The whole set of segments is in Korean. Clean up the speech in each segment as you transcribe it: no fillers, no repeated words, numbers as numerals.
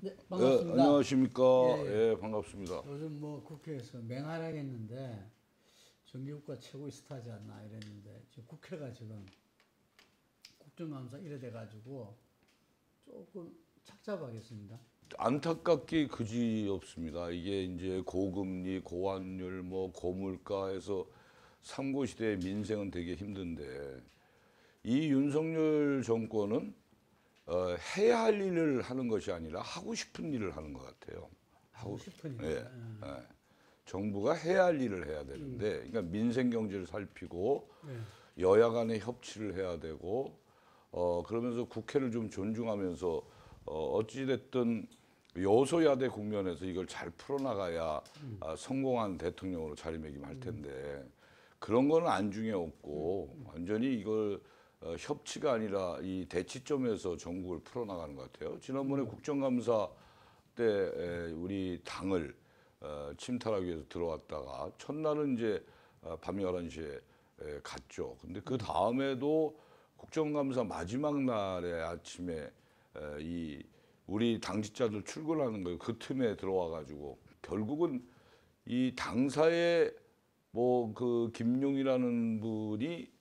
네, 반갑습니다. 안녕하십니까. 예, 예. 예, 반갑습니다. 요즘 뭐 국회에서 맹활약했는데 정기국가 최고의 스타지 않나 이랬는데 지금 국회가 지금 국정감사 이래 돼가지고 조금 착잡하겠습니다. 안타깝게 그지 없습니다. 이게 이제 고금리, 고환율, 뭐 고물가에서 삼고시대의 민생은 되게 힘든데 이 윤석열 정권은 해야 할 일을 하는 것이 아니라 하고 싶은 일을 하는 것 같아요. 하고 싶은 일. 예, 예. 정부가 해야 할 일을 해야 되는데, 그러니까 민생 경제를 살피고 여야 간의 협치를 해야 되고, 그러면서 국회를 좀 존중하면서 어찌됐든 여소야대 국면에서 이걸 잘 풀어나가야 성공한 대통령으로 자리매김할 텐데 그런 거는 안중에 없고 완전히 이걸 협치가 아니라 이 대치점에서 전국을 풀어나가는 것 같아요. 지난번에 국정감사 때 우리 당을 침탈하기 위해서 들어왔다가 첫날은 이제 밤 11시에 갔죠. 근데 그 다음에도 국정감사 마지막 날에 아침에 이 우리 당직자들 출근하는 거예요. 그 틈에 들어와 가지고 결국은 이 당사에 뭐 그 김용이라는 분이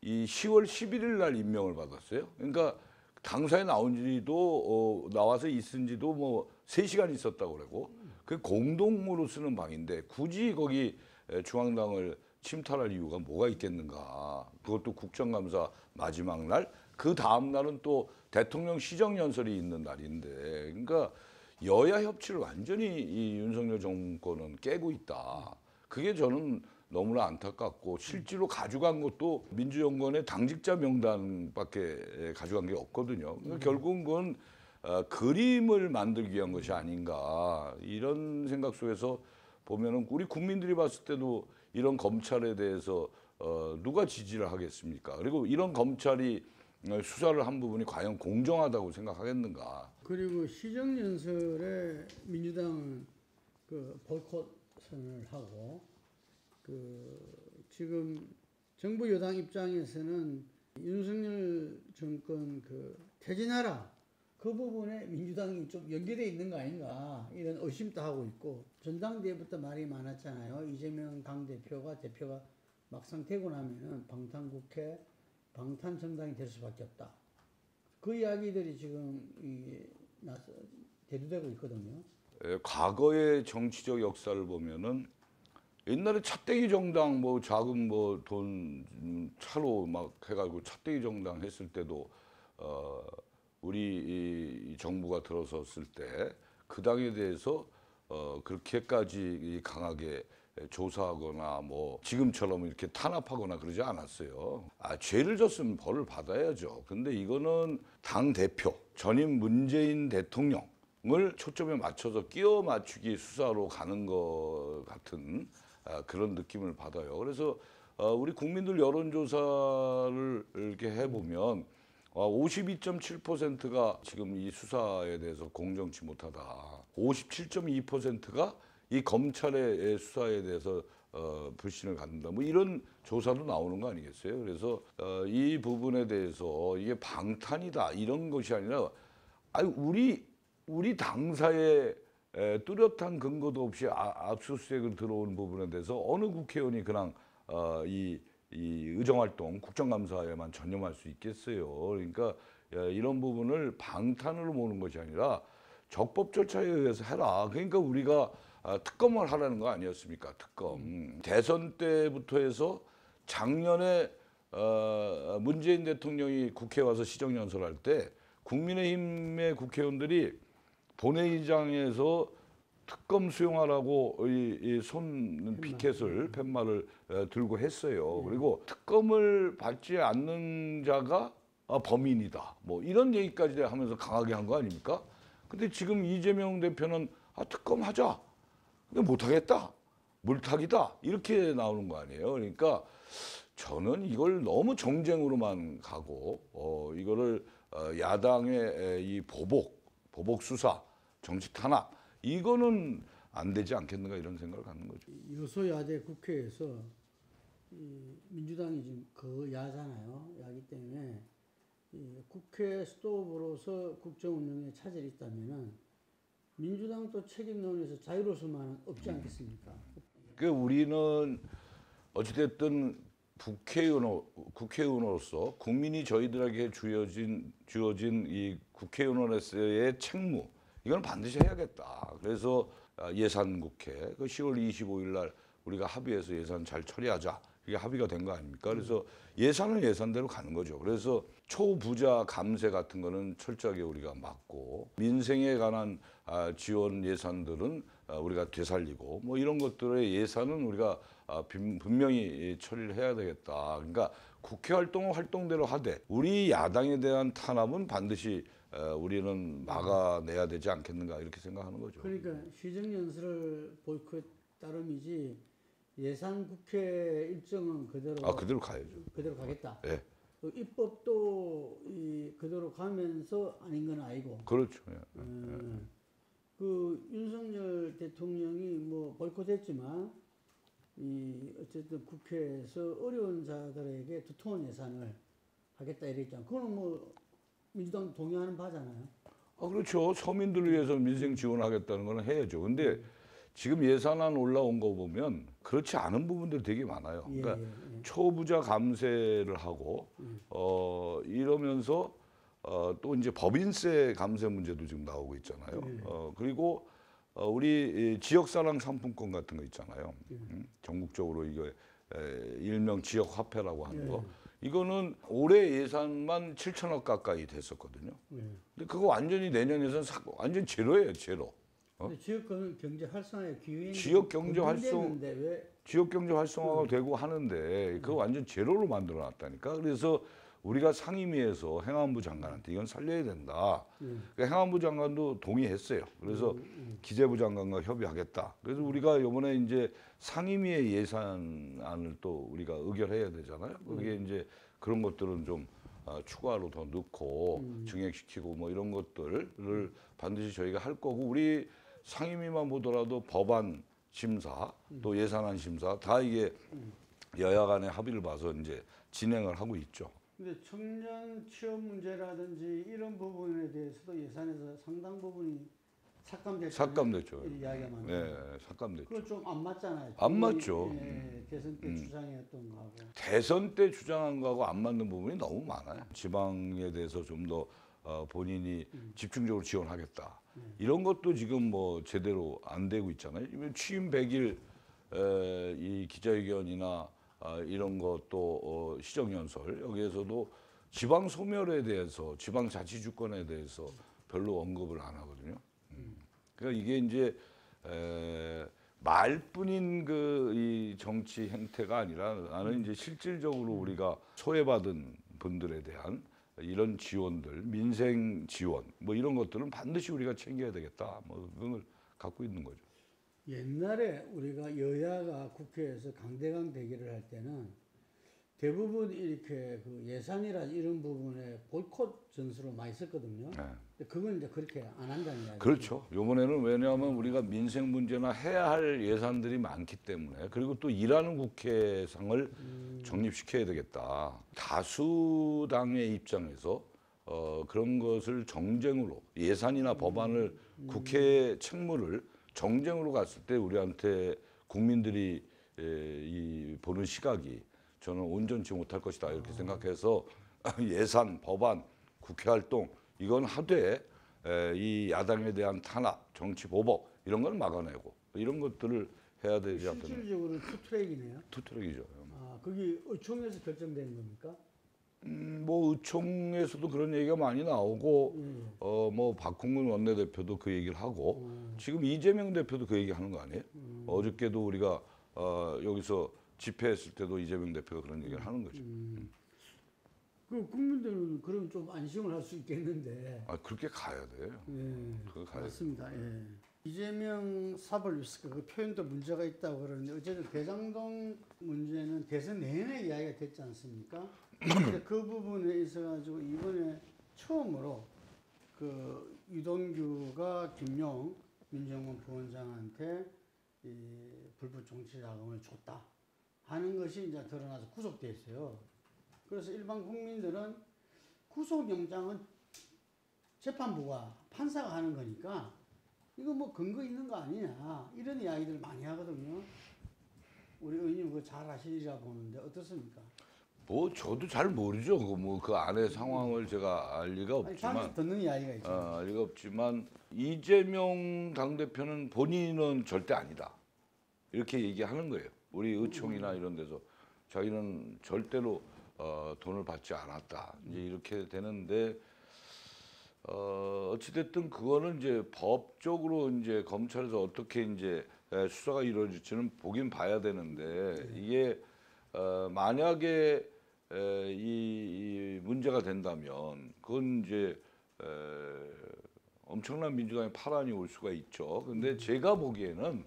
이 10월 11일 날 임명을 받았어요. 그러니까 당사에 나온 지도 나와서 있은 지도 뭐 3시간 있었다고 그러고 그 공동으로 쓰는 방인데 굳이 거기 중앙당을 침탈할 이유가 뭐가 있겠는가. 그것도 국정감사 마지막 날. 그 다음 날은 또 대통령 시정연설이 있는 날인데 그러니까 여야 협치를 완전히 이 윤석열 정권은 깨고 있다. 그게 저는 너무나 안타깝고 실제로 가져간 것도 민주정권의 당직자 명단밖에 가져간 게 없거든요. 그러니까 결국은 그건 그림을 만들기 위한 것이 아닌가 이런 생각 속에서 보면은 우리 국민들이 봤을 때도 이런 검찰에 대해서 누가 지지를 하겠습니까? 그리고 이런 검찰이 수사를 한 부분이 과연 공정하다고 생각하겠는가? 그리고 시정연설에 민주당은 그 보이콧을 하고 그 지금 정부 여당 입장에서는 윤석열 정권 그 퇴진하라 그 부분에 민주당이 좀 연계되어 있는 거 아닌가 이런 의심도 하고 있고 전당대회부터 말이 많았잖아요. 이재명 당대표가 막상 되고 나면은 방탄국회 방탄정당이 될 수밖에 없다. 그 이야기들이 지금 대두되고 있거든요. 과거의 정치적 역사를 보면은 옛날에 차떼기 정당 뭐 자금 뭐 돈 차로 막 해가지고 차떼기 정당 했을 때도 우리 이 정부가 들어섰을 때 그 당에 대해서 그렇게까지 강하게 조사하거나 뭐 지금처럼 이렇게 탄압하거나 그러지 않았어요. 죄를 졌으면 벌을 받아야죠. 근데 이거는 당 대표 전임 문재인 대통령을 초점에 맞춰서 끼워 맞추기 수사로 가는 것 같은 그런 느낌을 받아요. 그래서 우리 국민들 여론조사를 이렇게 해보면 52.7%가 지금 이 수사에 대해서 공정치 못하다. 57.2%가 이 검찰의 수사에 대해서 불신을 갖는다. 뭐 이런 조사도 나오는 거 아니겠어요? 그래서 이 부분에 대해서 이게 방탄이다 이런 것이 아니라 아니 우리 당사에 뚜렷한 근거도 없이 압수수색을 들어온 부분에 대해서 어느 국회의원이 그냥 이 의정활동, 국정감사에만 전념할 수 있겠어요. 그러니까 이런 부분을 방탄으로 모는 것이 아니라 적법 절차에 의해서 해라. 그러니까 우리가 특검을 하라는 거 아니었습니까? 특검. 대선 때부터 해서 작년에 문재인 대통령이 국회에 와서 시정연설할 때 국민의힘의 국회의원들이 본회의장에서 특검 수용하라고 이 손 피켓을 팻말을 들고 했어요. 그리고 특검을 받지 않는 자가 범인이다. 뭐 이런 얘기까지 하면서 강하게 한 거 아닙니까? 근데 지금 이재명 대표는 특검 하자. 근데 못하겠다. 물타기다. 이렇게 나오는 거 아니에요. 그러니까 저는 이걸 너무 정쟁으로만 가고 이거를 야당의 이 보복 수사, 정치 탄압 이거는 안 되지 않겠는가 이런 생각을 갖는 거죠. 여소야대 국회에서 민주당이 지금 그 야잖아요. 야기 때문에 국회 수도부로서 국정 운영에 차질이 있다면은 민주당 또 책임론에서 자유로울 수만 없지 않겠습니까? 그 우리는 어찌됐든 국회의원으로서 국민이 저희들에게 주어진 이 국회의원으로서의 책무 이건 반드시 해야겠다. 그래서 예산국회 그 10월 25일 날 우리가 합의해서 예산 잘 처리하자. 이게 합의가 된 거 아닙니까? 그래서 예산은 예산대로 가는 거죠. 그래서 초부자 감세 같은 거는 철저하게 우리가 막고 민생에 관한 지원 예산들은 우리가 되살리고 뭐 이런 것들의 예산은 우리가 분명히 처리를 해야 되겠다. 그러니까 국회 활동은 활동대로 하되 우리 야당에 대한 탄압은 반드시 우리는 막아내야 되지 않겠는가 이렇게 생각하는 거죠. 그러니까 시정연설을 보이콧 따름이지 예산 국회 일정은 그대로 그대로 가야죠. 그대로 가겠다. 예. 또 입법도 그대로 가면서 아닌 건 아니고. 그렇죠. 예. 그 윤석열 대통령이 뭐 보이콧했지만 어쨌든 국회에서 어려운 자들에게 두터운 예산을 하겠다 이랬잖아요. 그거는 뭐 민주당 동의하는 바잖아요. 그렇죠. 서민들을 위해서 민생 지원하겠다는 거는 해야죠. 근데 지금 예산안 올라온 거 보면 그렇지 않은 부분들이 되게 많아요. 그러니까 초부자 감세를 하고 이러면서 또 이제 법인세 감세 문제도 지금 나오고 있잖아요. 그리고 우리 지역사랑 상품권 같은 거 있잖아요. 전국적으로 이거 일명 지역 화폐라고 하는 거. 이거는 올해 예산만 7천억 가까이 됐었거든요. 근데 그거 완전히 내년 예산 완전 제로예요, 제로. 지역 경제 활성화에 기여했는데 지역 경제 활성 왜? 지역 경제 활성화가 되고 하는데 그거 완전 제로로 만들어 놨다니까. 그래서 우리가 상임위에서 행안부 장관한테 이건 살려야 된다. 그러니까 행안부 장관도 동의했어요. 그래서 기재부 장관과 협의하겠다. 그래서 우리가 이번에 이제 상임위의 예산안을 또 우리가 의결해야 되잖아요. 그게 이제 그런 것들은 좀 추가로 더 넣고 증액시키고 뭐 이런 것들을 반드시 저희가 할 거고 우리 상임위만 보더라도 법안 심사 또 예산안 심사 다 이게 여야 간의 합의를 봐서 이제 진행을 하고 있죠. 근데 청년 취업 문제라든지 이런 부분에 대해서도 예산에서 상당 부분이 삭감됐죠. 이야기가 많아요. 네, 삭감됐죠. 그거 좀 안 맞잖아요. 안 맞죠. 대선 때 주장했던 거하고. 대선 때 주장한 거하고 안 맞는 부분이 너무 많아요. 지방에 대해서 좀 더 본인이 집중적으로 지원하겠다. 이런 것도 지금 뭐 제대로 안 되고 있잖아요. 취임 100일 이 기자회견이나 이런 것도 시정연설 여기에서도 지방 소멸에 대해서 지방 자치주권에 대해서 별로 언급을 안 하거든요. 그러니까 이게 이제 말뿐인 이 정치 행태가 아니라 나는 이제 실질적으로 우리가 소외받은 분들에 대한 이런 지원들, 민생 지원 뭐 이런 것들은 반드시 우리가 챙겨야 되겠다. 뭐 그런 걸 갖고 있는 거죠. 옛날에 우리가 여야가 국회에서 강대강 대결을 할 때는 대부분 이렇게 그 예산이라 이런 부분에 보이콧 전술을 많이 썼거든요. 근데 그건 이제 그렇게 안 한다는 이야기죠. 그렇죠. 이번에는 왜냐하면 우리가 민생 문제나 해야 할 예산들이 많기 때문에 그리고 또 일하는 국회상을 정립시켜야 되겠다. 다수당의 입장에서 그런 것을 정쟁으로 예산이나 법안을 국회 책무를 정쟁으로 갔을 때 우리한테 국민들이 보는 시각이 저는 온전치 못할 것이다 이렇게 생각해서 예산, 법안, 국회 활동 이건 하되 이 야당에 대한 탄압, 정치 보복 이런 걸 막아내고 이런 것들을 해야 되지 않겠나. 실질적으로 투트랙이네요. 투트랙이죠. 그게 의총에서 결정되는 겁니까? 뭐 의총에서도 그런 얘기가 많이 나오고 뭐 박홍근 원내대표도 그 얘기를 하고 지금 이재명 대표도 그 얘기 하는 거 아니에요? 어저께도 우리가 여기서 집회했을 때도 이재명 대표가 그런 얘기를 하는 거죠. 그 국민들은 그럼 좀 안심을 할 수 있겠는데. 그렇게 가야 돼요. 그거 가야 맞습니다. 이재명 사벌 리스크 그 표현도 문제가 있다고 그러는데 어쨌든 대장동 문제는 대선 내내 이야기가 됐지 않습니까? 근데 그 부분에 있어가지고 이번에 처음으로 그 유동규가 김용 민정원 부원장한테 이 불법 정치 자금을 줬다 하는 것이 이제 드러나서 구속돼 있어요. 그래서 일반 국민들은 구속영장은 재판부가 판사가 하는 거니까 이거 뭐 근거 있는 거 아니냐 이런 이야기들 많이 하거든요. 우리 의원님 그거 잘 아시리라 보는데 어떻습니까? 뭐 저도 잘 모르죠. 그 안의 상황을 제가 알 리가 아니, 없지만 잠시 듣는 이야기가 있죠. 알 리가 없지만 이재명 당대표는 본인은 절대 아니다. 이렇게 얘기하는 거예요. 우리 의총이나 이런 데서 자기는 절대로 돈을 받지 않았다. 이제 이렇게 되는데 어찌됐든 그거는 이제 법적으로 이제 검찰에서 어떻게 이제 수사가 이루어질지는 보긴 봐야 되는데 이게 만약에 이 문제가 된다면 그건 이제 엄청난 민주당의 파란이 올 수가 있죠. 근데 제가 보기에는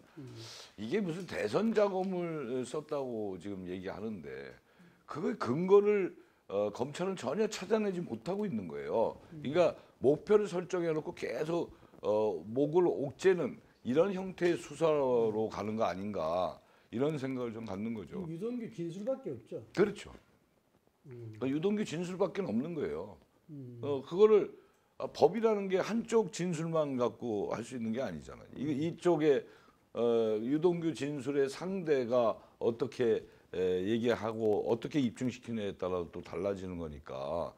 이게 무슨 대선 자금을 썼다고 지금 얘기하는데 그거의 근거를 검찰은 전혀 찾아내지 못하고 있는 거예요. 그러니까 목표를 설정해놓고 계속 목을 옥죄는 이런 형태의 수사로 가는 거 아닌가 이런 생각을 좀 갖는 거죠. 유동규 진술밖에 없죠. 그렇죠. 그러니까 유동규 진술밖에 없는 거예요. 그거를 법이라는 게 한쪽 진술만 갖고 할 수 있는 게 아니잖아요. 이쪽에 유동규 진술의 상대가 어떻게 얘기하고 어떻게 입증시키느냐에 따라 또 달라지는 거니까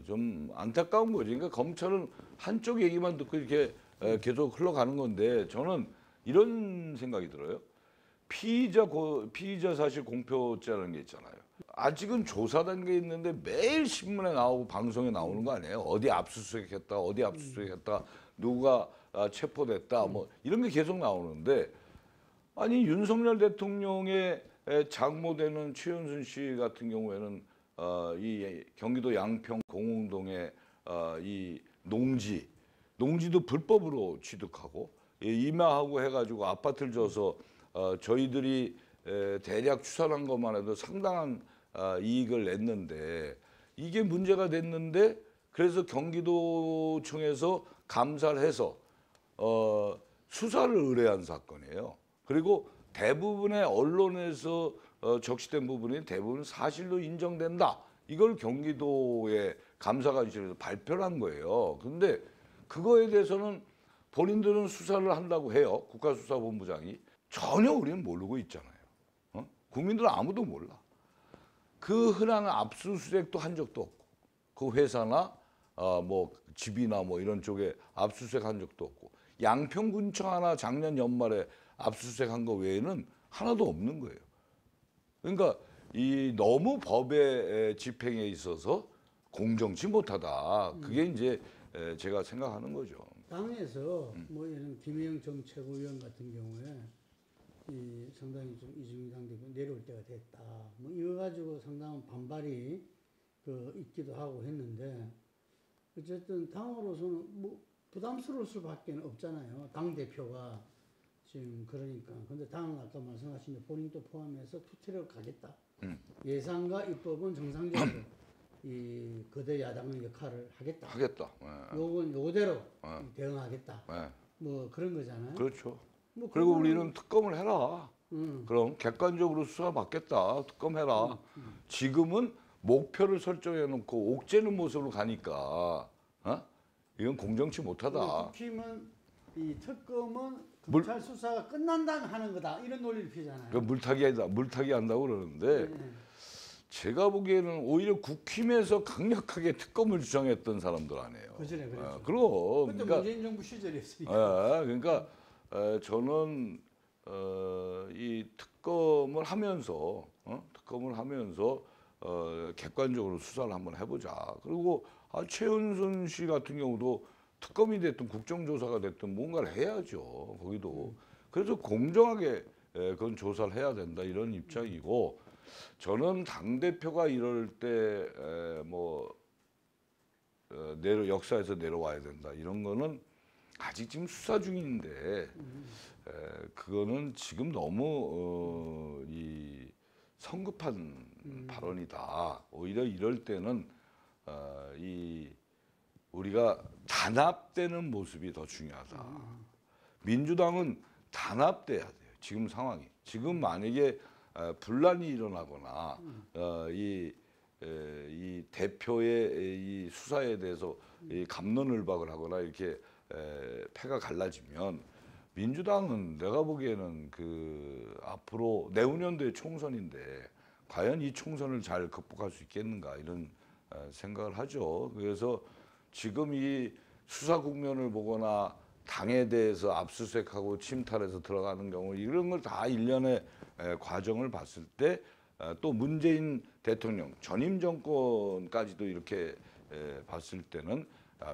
좀 안타까운 거죠. 그러니까 검찰은 한쪽 얘기만 듣고 이렇게 계속 흘러가는 건데 저는 이런 생각이 들어요. 피의자 사실 공표죄라는 게 있잖아요. 아직은 조사 단계에 있는데 매일 신문에 나오고 방송에 나오는 거 아니에요? 어디 압수수색했다, 어디 압수수색했다, 누가 체포됐다, 뭐 이런 게 계속 나오는데 아니 윤석열 대통령의 장모되는 최은순 씨 같은 경우에는 이 경기도 양평 공흥동의 이 농지도 불법으로 취득하고 임야하고 해가지고 아파트를 줘서 저희들이 대략 추산한 것만 해도 상당한 이익을 냈는데 이게 문제가 됐는데 그래서 경기도청에서 감사를 해서 수사를 의뢰한 사건이에요. 그리고 대부분의 언론에서 적시된 부분이 대부분 사실로 인정된다. 이걸 경기도의 감사관실에서 발표를 한 거예요. 근데 그거에 대해서는 본인들은 수사를 한다고 해요. 국가수사본부장이. 전혀 우리는 모르고 있잖아요. 국민들은 아무도 몰라. 그 흔한 압수수색도 한 적도 없고 그 회사나 뭐 집이나 뭐 이런 쪽에 압수수색 한 적도 없고 양평군청 하나 작년 연말에 압수수색한 거 외에는 하나도 없는 거예요. 그러니까 이 너무 법의 집행에 있어서 공정치 못하다. 그게 이제 제가 생각하는 거죠. 당에서 뭐 이런 김혜영 정책위원 같은 경우에 이 상당히 좀 이재명 당대표 내려올 때가 됐다. 뭐 이거 가지고 상당한 반발이 있기도 하고 했는데 어쨌든 당으로서는 뭐 부담스러울 수밖에 없잖아요. 당 대표가 지금 그러니까. 근데 당은 아까 말씀하신 대로 본인도 포함해서 투트랙을 가겠다. 예산과 입법은 정상적으로 이 거대 야당의 역할을 하겠다. 요건 요거대로 대응하겠다. 뭐 그런 거잖아요. 그렇죠. 뭐 그리고 우리는 특검을 해라. 그럼 객관적으로 수사 받겠다. 특검해라. 지금은 목표를 설정해 놓고 옥죄는 모습으로 가니까 이건 공정치 못하다. 국힘은 이 특검은 검찰 수사가 끝난다면 하는 거다. 이런 논리를 피잖아요. 그러니까 물타기 한다고 그러는데 제가 보기에는 오히려 국힘에서 강력하게 특검을 주장했던 사람들 아니에요. 그전에 그랬죠. 그럼. 그때 그러니까, 문재인 정부 시절이었으니까. 그러니까 저는 이 특검을 하면서 객관적으로 수사를 한번 해보자. 그리고 최은순 씨 같은 경우도 특검이 됐든 국정조사가 됐든 뭔가를 해야죠. 거기도. 그래서 공정하게 그건 조사를 해야 된다 이런 입장이고 저는 당대표가 이럴 때 역사에서 내려와야 된다 이런 거는 아직 지금 수사 중인데 그거는 지금 너무 이 성급한 발언이다. 오히려 이럴 때는 우리가 단합되는 모습이 더 중요하다. 민주당은 단합돼야 돼요. 지금 상황이. 지금 만약에 분란이 일어나거나 이 대표의 이 수사에 대해서 이 갑론을박을 하거나 이렇게 패가 갈라지면 민주당은 내가 보기에는 그 앞으로 내후년도에 총선인데 과연 이 총선을 잘 극복할 수 있겠는가 이런 생각을 하죠. 그래서 지금 이 수사 국면을 보거나 당에 대해서 압수수색하고 침탈해서 들어가는 경우 이런 걸 다 일련의 과정을 봤을 때 또 문재인 대통령 전임 정권까지도 이렇게 봤을 때는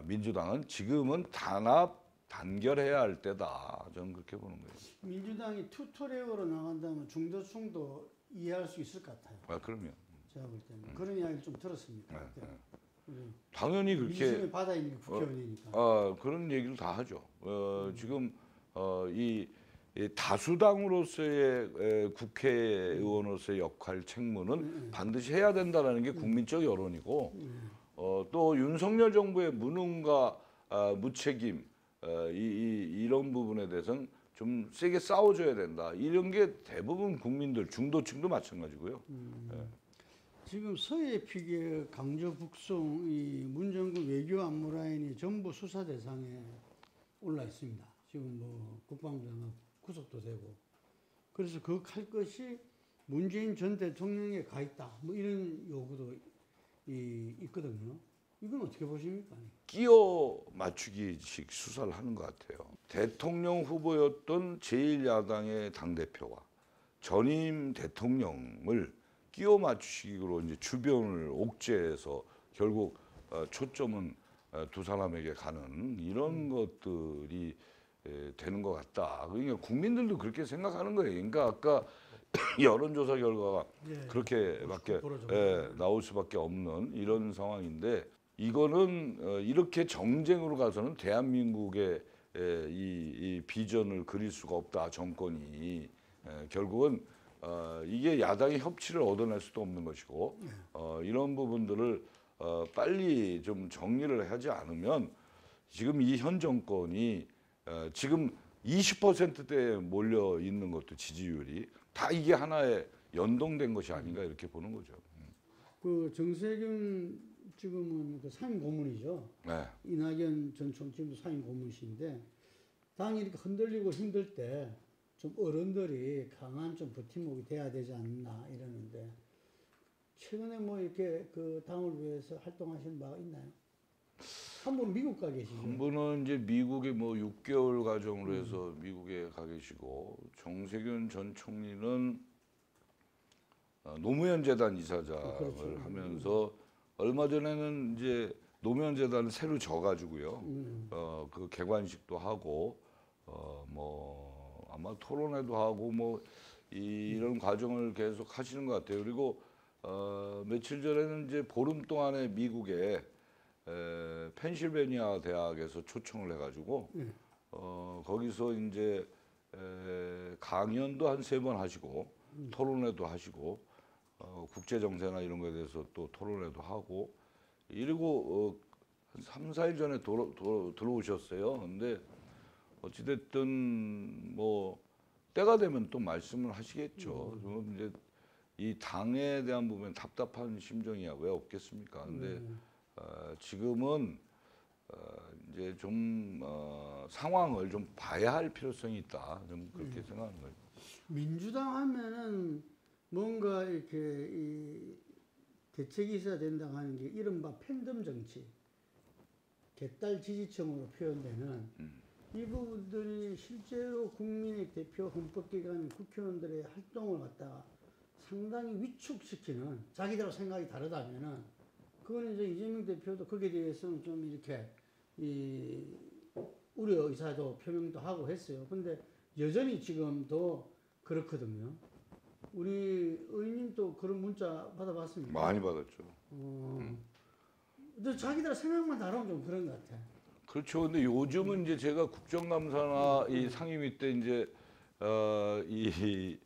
민주당은 지금은 단합 단결해야 할 때다. 저는 그렇게 보는 거예요. 민주당이 투트랙으로 나간다면 중도층도 이해할 수 있을 것 같아요. 그럼요. 제가 볼 때는 그런 이야기를 좀 들었습니다. 당연히 그렇게 민심의 바다에 있는 국회의원이니까. 그런 얘기를 다 하죠. 지금 이 다수당으로서의 국회의원으로서의 역할 책무는 반드시 해야 된다라는 게 국민적 여론이고 또 윤석열 정부의 무능과 무책임 이런 부분에 대해서는 좀 세게 싸워줘야 된다. 이런 게 대부분 국민들 중도층도 마찬가지고요. 지금 서해 피계 강조 북송 이 문정부 외교 안보 라인이 전부 수사 대상에 올라 있습니다. 지금 뭐 국방장관 구속도 되고 그래서 그 칼 것이 문재인 전 대통령에 가 있다. 뭐 이런 요구도 있거든요. 이건 어떻게 보십니까? 끼워 맞추기식 수사를 하는 것 같아요. 대통령 후보였던 제1야당의 당대표와 전임 대통령을 끼워 맞추식으로 이제 주변을 옥죄해서 결국 초점은 두 사람에게 가는 이런 것들이 되는 것 같다. 그러니까 국민들도 그렇게 생각하는 거예요. 그러니까 아까 여론조사 결과가 그렇게밖에 나올 수밖에 없는 이런 상황인데 이거는 이렇게 정쟁으로 가서는 대한민국의 이 비전을 그릴 수가 없다. 정권이 결국은 이게 야당의 협치를 얻어낼 수도 없는 것이고 이런 부분들을 빨리 좀 정리를 하지 않으면 지금 이 현 정권이 지금 20%대에 몰려 있는 것도 지지율이 다 이게 하나의 연동된 것이 아닌가 이렇게 보는 거죠. 그 정세균 지금은 그 상임 고문이죠. 네. 이낙연 전 총장도 상임 고문이신데 당이 이렇게 흔들리고 힘들 때 좀 어른들이 강한 좀 버팀목이 돼야 되지 않나 이러는데 최근에 뭐 이렇게 그 당을 위해서 활동하시는 바가 있나요? 한 분은 미국 가 계시죠. 한 분은 이제 미국에 뭐 6개월 과정으로 해서 미국에 가 계시고 정세균 전 총리는 노무현 재단 이사장을 그렇죠. 하면서 얼마 전에는 이제 노무현 재단을 새로 져가지고요. 그 개관식도 하고 뭐 아마 토론회도 하고 뭐 이런 과정을 계속 하시는 것 같아요. 그리고 며칠 전에는 이제 보름 동안에 미국에 펜실베니아 대학에서 초청을 해가지고 거기서 이제 강연도 한 3번 하시고 토론회도 하시고 국제 정세나 이런 거에 대해서 또 토론회도 하고 이러고 한 3, 4일 전에 들어오셨어요. 근데 어찌됐든 뭐 때가 되면 또 말씀을 하시겠죠. 그럼 이제 이 당에 대한 부분 답답한 심정이야 왜 없겠습니까? 근데 지금은 이제 좀 상황을 좀 봐야 할 필요성이 있다. 좀 그렇게 생각하는 거예요. 민주당 하면은 뭔가 이렇게 이 대책이 있어야 된다고 하는 게 이른바 팬덤 정치, 개딸 지지층으로 표현되는 이 부분들이 실제로 국민의 대표 헌법기관 국회의원들의 활동을 갖다가 상당히 위축시키는 자기들하고 생각이 다르다면은 그거는 이제 이재명 대표도 거기에 대해서는 좀 이렇게 이 우려 의사도 표명도 하고 했어요. 근데 여전히 지금도 그렇거든요. 우리 의원님도 그런 문자 받아봤습니까? 많이 받았죠. 근데 자기들 생각만 다르면 좀 그런 것 같아. 그렇죠. 근데 요즘은 이제 제가 국정감사나 이 상임위 때 이제 이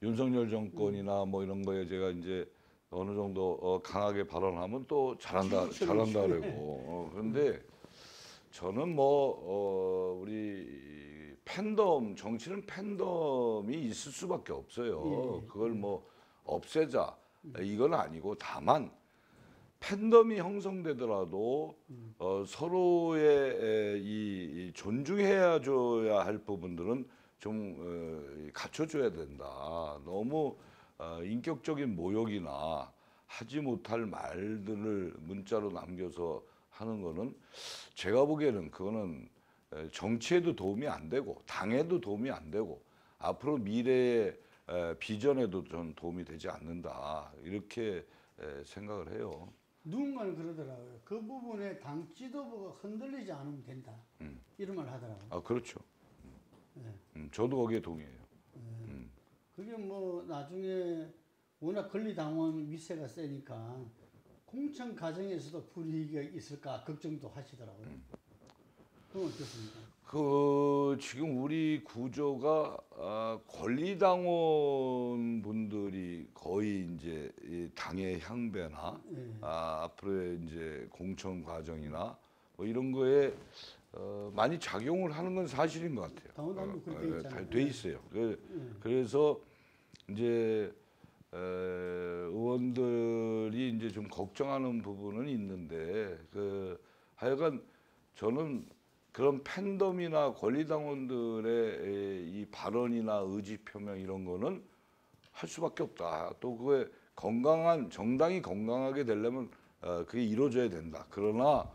윤석열 정권이나 뭐 이런 거에 제가 이제 어느 정도 강하게 발언하면 또 잘한다 그러고 그런데 저는 뭐 우리 팬덤 정치는 팬덤이 있을 수밖에 없어요. 그걸 뭐 없애자 이건 아니고 다만 팬덤이 형성되더라도 서로의 이 존중해야 줘야 할 부분들은 좀 갖춰줘야 된다. 너무 인격적인 모욕이나 하지 못할 말들을 문자로 남겨서 하는 거는 제가 보기에는 그거는 정치에도 도움이 안 되고 당에도 도움이 안 되고 앞으로 미래의 비전에도 좀 도움이 되지 않는다. 이렇게 생각을 해요. 누군가는 그러더라고요. 그 부분에 당 지도부가 흔들리지 않으면 된다. 이런 말 하더라고요. 아, 그렇죠. 네. 저도 거기에 동의해요. 그게 뭐 나중에 워낙 권리당원 위세가 세니까 공천 과정에서도 불이익이 있을까 걱정도 하시더라고요. 그건 어떻습니까? 지금 우리 구조가 권리당원 분들이 거의 이제 이 당의 향배나 네. 앞으로의 이제 공천 과정이나 뭐 이런 거에 많이 작용을 하는 건 사실인 것 같아요. 당원당도 그렇게 돼 있잖아요. 돼 있어요. 그래서 이제 의원들이 이제 좀 걱정하는 부분은 있는데 하여간 저는 그런 팬덤이나 권리당원들의 이 발언이나 의지 표명 이런 거는 할 수밖에 없다. 또 그게 정당이 건강하게 되려면 그게 이루어져야 된다. 그러나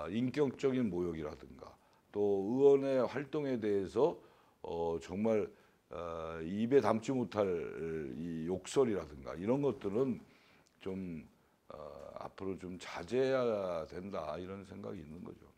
인격적인 모욕이라든가 또 의원의 활동에 대해서 정말 입에 담지 못할 이 욕설이라든가 이런 것들은 좀 앞으로 좀 자제해야 된다 이런 생각이 있는 거죠.